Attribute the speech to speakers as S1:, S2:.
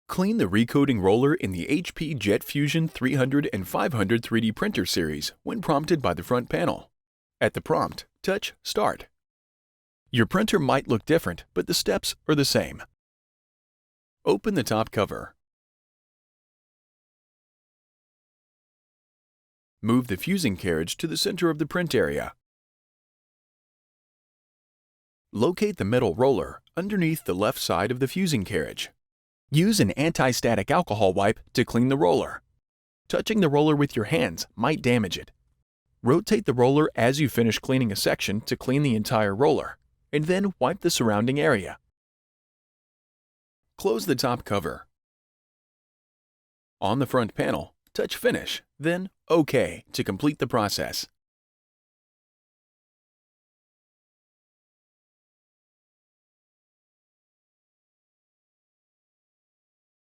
S1: Clean the Recoating Roller in the HP Jet Fusion 300 and 500 3D printer series when prompted by the front panel. At the prompt, touch Start. Your printer might look different, but the steps are the same. Open the top cover. Move the fusing carriage to the center of the print area. Locate the metal roller underneath the left side of the fusing carriage. Use an anti-static alcohol wipe to clean the roller. Touching the roller with your hands might damage it. Rotate the roller as you finish cleaning a section to clean the entire roller, and then wipe the surrounding area. Close the top cover. On the front panel, touch Finish, then OK to complete the process.